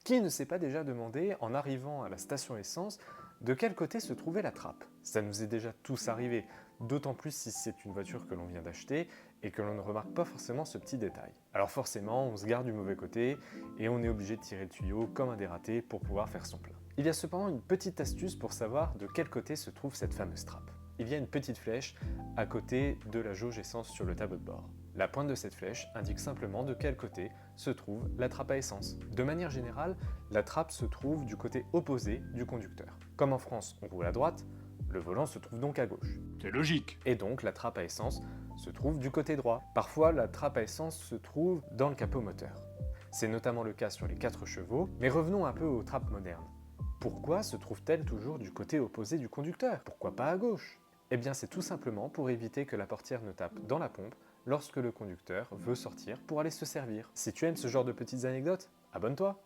Qui ne s'est pas déjà demandé, en arrivant à la station essence, de quel côté se trouvait la trappe? Ça nous est déjà tous arrivé, d'autant plus si c'est une voiture que l'on vient d'acheter et que l'on ne remarque pas forcément ce petit détail. Alors forcément, on se garde du mauvais côté et on est obligé de tirer le tuyau comme un dératé pour pouvoir faire son plein. Il y a cependant une petite astuce pour savoir de quel côté se trouve cette fameuse trappe. Il y a une petite flèche à côté de la jauge essence sur le tableau de bord. La pointe de cette flèche indique simplement de quel côté se trouve la trappe à essence. De manière générale, la trappe se trouve du côté opposé du conducteur. Comme en France, on roule à droite, le volant se trouve donc à gauche. C'est logique. Et donc la trappe à essence se trouve du côté droit. Parfois, la trappe à essence se trouve dans le capot moteur. C'est notamment le cas sur les 4 chevaux, mais revenons un peu aux trappes modernes. Pourquoi se trouve-t-elle toujours du côté opposé du conducteur? Pourquoi pas à gauche? Eh bien c'est tout simplement pour éviter que la portière ne tape dans la pompe lorsque le conducteur veut sortir pour aller se servir. Si tu aimes ce genre de petites anecdotes, abonne-toi!